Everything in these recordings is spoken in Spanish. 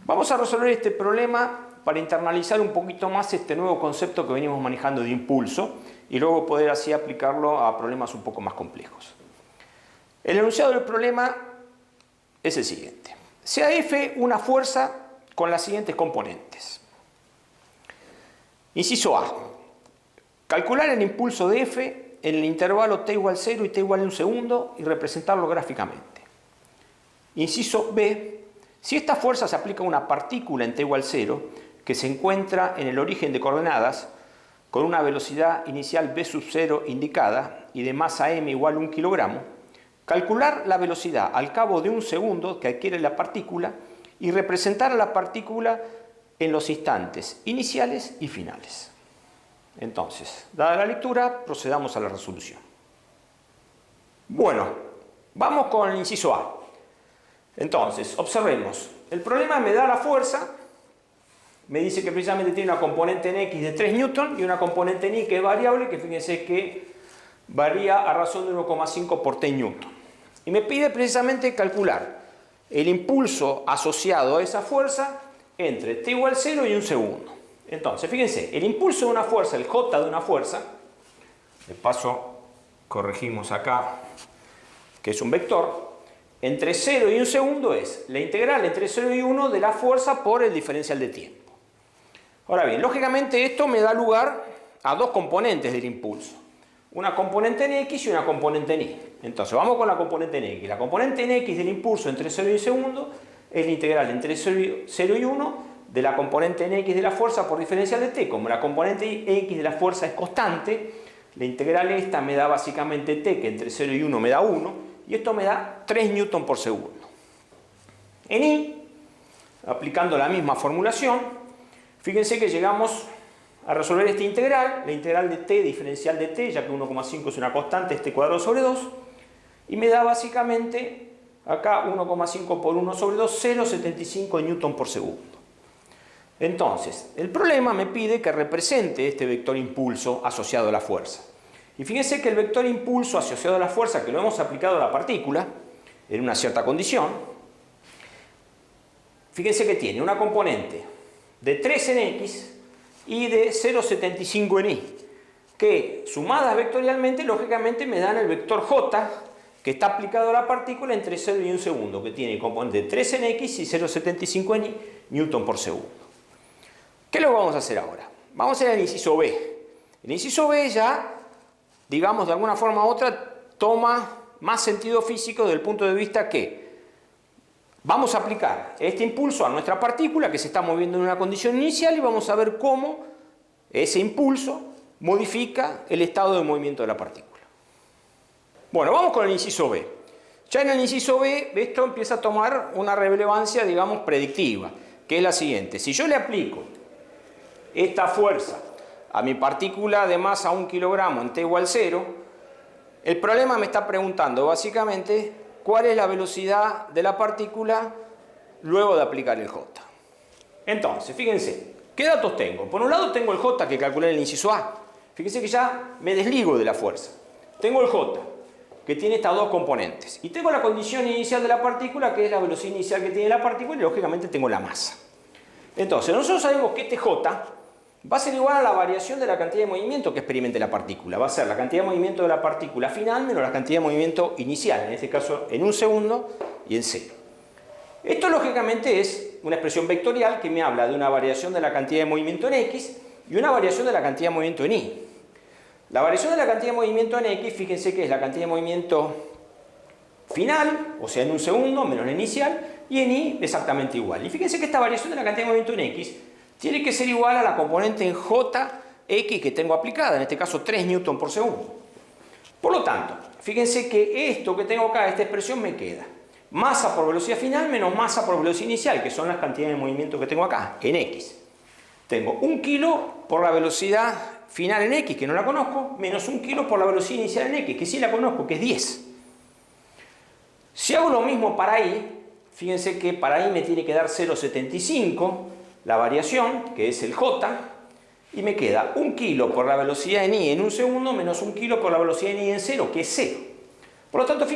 Vamos a resolver este problema para internalizar un poquito más este nuevo concepto que venimos manejando de impulso y luego poder así aplicarlo a problemas un poco más complejos. El enunciado del problema es el siguiente. Sea F una fuerza con las siguientes componentes. Inciso A. Calcular el impulso de F en el intervalo t igual 0 y t igual 1 segundo y representarlo gráficamente. Inciso B. Si esta fuerza se aplica a una partícula en t igual 0 que se encuentra en el origen de coordenadas con una velocidad inicial v sub 0 indicada y de masa m igual a 1 kilogramo, calcular la velocidad al cabo de un segundo que adquiere la partícula y representar a la partícula en los instantes iniciales y finales. Entonces, dada la lectura, procedamos a la resolución. Bueno, vamos con el inciso A. Entonces, observemos. El problema me da la fuerza, me dice que precisamente tiene una componente en X de 3 newton y una componente en Y que es variable, que fíjense que varía a razón de 1,5 por t newton. Y me pide precisamente calcular el impulso asociado a esa fuerza entre t igual 0 y 1 segundo. Entonces, fíjense, el impulso de una fuerza, el J de una fuerza, de paso corregimos acá que es un vector, entre 0 y 1 segundo es la integral entre 0 y 1 de la fuerza por el diferencial de tiempo. Ahora bien, lógicamente esto me da lugar a dos componentes del impulso. Una componente en X y una componente en Y. Entonces vamos con la componente en X. La componente en X del impulso entre 0 y 1 segundo es la integral entre 0 y 1 de la componente en X de la fuerza por diferencial de t. Como la componente X de la fuerza es constante, la integral esta me da básicamente t, que entre 0 y 1 me da 1. Y esto me da 3 newton por segundo. En Y, aplicando la misma formulación, fíjense que llegamos a resolver esta integral, la integral de t diferencial de t, ya que 1,5 es una constante, este cuadrado sobre 2, y me da básicamente acá 1,5 por 1 sobre 2, 0,75 newton por segundo. Entonces, el problema me pide que represente este vector impulso asociado a la fuerza. Y fíjense que el vector impulso asociado a la fuerza, que lo hemos aplicado a la partícula, en una cierta condición, fíjense que tiene una componente de 3 en X y de 0,75 en Y, que sumadas vectorialmente, lógicamente me dan el vector J, que está aplicado a la partícula entre 0 y 1 segundo, que tiene componente de 3 en X y 0,75 en Y, newton por segundo. ¿Qué es lo que vamos a hacer ahora? Vamos a ir al inciso B. El inciso B ya, digamos, de alguna forma u otra, toma más sentido físico desde el punto de vista que vamos a aplicar este impulso a nuestra partícula que se está moviendo en una condición inicial y vamos a ver cómo ese impulso modifica el estado de movimiento de la partícula. Bueno, vamos con el inciso B. Ya en el inciso B esto empieza a tomar una relevancia, digamos, predictiva, que es la siguiente. Si yo le aplico esta fuerza a mi partícula de masa 1 kilogramo en t igual 0, el problema me está preguntando básicamente cuál es la velocidad de la partícula luego de aplicar el J. Entonces, fíjense, ¿qué datos tengo? Por un lado tengo el J que calculé en el inciso A. Fíjense que ya me desligo de la fuerza. Tengo el J, que tiene estas dos componentes. Y tengo la condición inicial de la partícula, que es la velocidad inicial que tiene la partícula, y lógicamente tengo la masa. Entonces, nosotros sabemos que este J va a ser igual a la variación de la cantidad de movimiento que experimente la partícula. Va a ser la cantidad de movimiento de la partícula final menos la cantidad de movimiento inicial, en este caso en 1 segundo y en 0. Esto lógicamente es una expresión vectorial que me habla de una variación de la cantidad de movimiento en X y una variación de la cantidad de movimiento en Y. La variación de la cantidad de movimiento en X, fíjense que es la cantidad de movimiento final, o sea en 1 segundo menos la inicial, y en Y exactamente igual. Y fíjense que esta variación de la cantidad de movimiento en X tiene que ser igual a la componente en Jx que tengo aplicada, en este caso 3 newton por segundo. Por lo tanto, fíjense que esto que tengo acá, esta expresión me queda masa por velocidad final menos masa por velocidad inicial, que son las cantidades de movimiento que tengo acá, en X. Tengo 1 kilo por la velocidad final en X, que no la conozco, menos 1 kilo por la velocidad inicial en X, que sí la conozco, que es 10. Si hago lo mismo para Y, fíjense que para Y me tiene que dar 0,75, la variación, que es el J, y me queda 1 kilo por la velocidad en Y en 1 segundo menos 1 kilo por la velocidad en Y en 0, que es 0. Por lo tanto,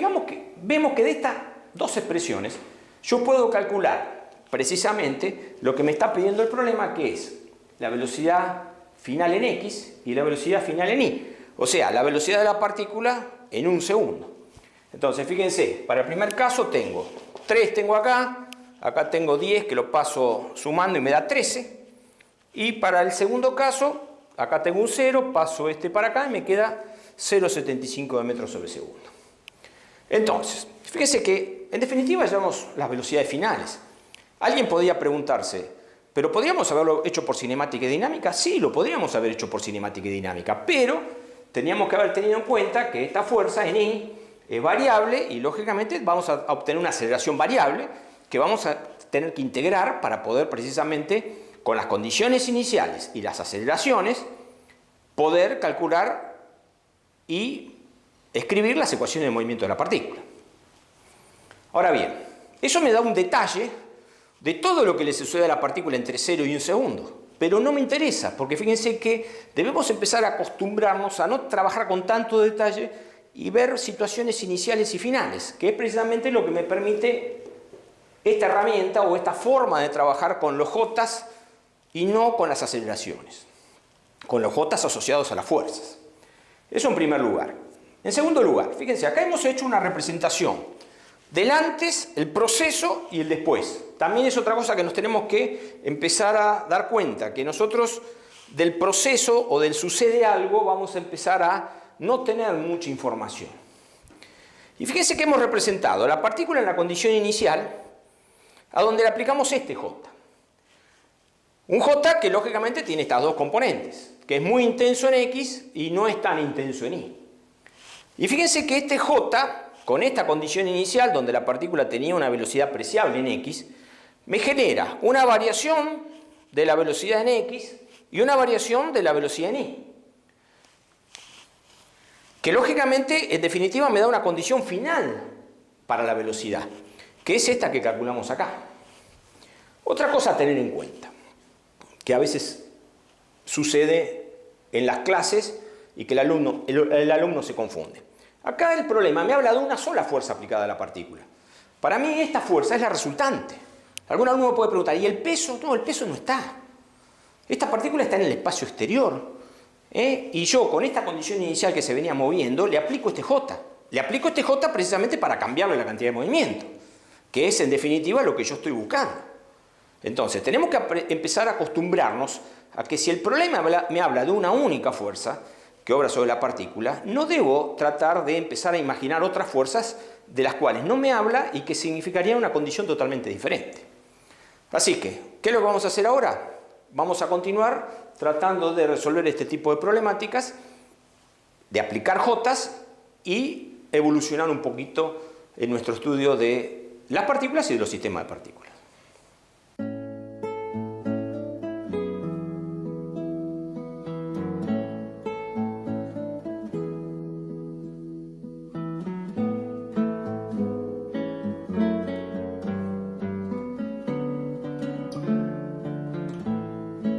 vemos que de estas dos expresiones yo puedo calcular precisamente lo que me está pidiendo el problema, que es la velocidad final en x y la velocidad final en y. O sea, la velocidad de la partícula en un segundo. Entonces, fíjense, para el primer caso tengo 3 tengo acá tengo 10 que lo paso sumando y me da 13. Y para el segundo caso, acá tengo un 0, paso este para acá y me queda 0,75 de metros sobre segundo. Entonces, fíjense que en definitiva llevamos las velocidades finales. Alguien podría preguntarse, ¿pero podríamos haberlo hecho por cinemática y dinámica? Sí, lo podríamos haber hecho por cinemática y dinámica, pero teníamos que haber tenido en cuenta que esta fuerza en I es variable y lógicamente vamos a obtener una aceleración variable que vamos a tener que integrar para poder precisamente con las condiciones iniciales y las aceleraciones poder calcular y escribir las ecuaciones de movimiento de la partícula. Ahora bien, eso me da un detalle de todo lo que le sucede a la partícula entre 0 y 1 segundo, pero no me interesa, porque fíjense que debemos empezar a acostumbrarnos a no trabajar con tanto detalle y ver situaciones iniciales y finales, que es precisamente lo que me permite esta herramienta o esta forma de trabajar con los J y no con las aceleraciones, con los J asociados a las fuerzas. Eso en primer lugar. En segundo lugar, fíjense, acá hemos hecho una representación del antes, el proceso y el después. También es otra cosa que nos tenemos que empezar a dar cuenta, que nosotros del proceso o del sucede algo vamos a empezar a no tener mucha información. Y fíjense que hemos representado la partícula en la condición inicial, a donde le aplicamos este J. Un J que lógicamente tiene estas dos componentes, que es muy intenso en X y no es tan intenso en Y. Y fíjense que este J, con esta condición inicial, donde la partícula tenía una velocidad apreciable en X, me genera una variación de la velocidad en X y una variación de la velocidad en Y. Que lógicamente, en definitiva, me da una condición final para la velocidad, que es esta que calculamos acá. Otra cosa a tener en cuenta, que a veces sucede en las clases y que el alumno se confunde. Acá el problema me habla de una sola fuerza aplicada a la partícula. Para mí esta fuerza es la resultante. Algún alumno puede preguntar, ¿y el peso? No, el peso no está. Esta partícula está en el espacio exterior. Y yo con esta condición inicial que se venía moviendo le aplico este J. Le aplico este J precisamente para cambiarle la cantidad de movimiento, que es en definitiva lo que yo estoy buscando. Entonces tenemos que empezar a acostumbrarnos a que si el problema me habla de una única fuerza que obra sobre la partícula, no debo tratar de empezar a imaginar otras fuerzas de las cuales no me habla y que significarían una condición totalmente diferente. Así que, ¿qué es lo que vamos a hacer ahora? Vamos a continuar tratando de resolver este tipo de problemáticas, de aplicar Jotas y evolucionar un poquito en nuestro estudio de las partículas y de los sistemas de partículas.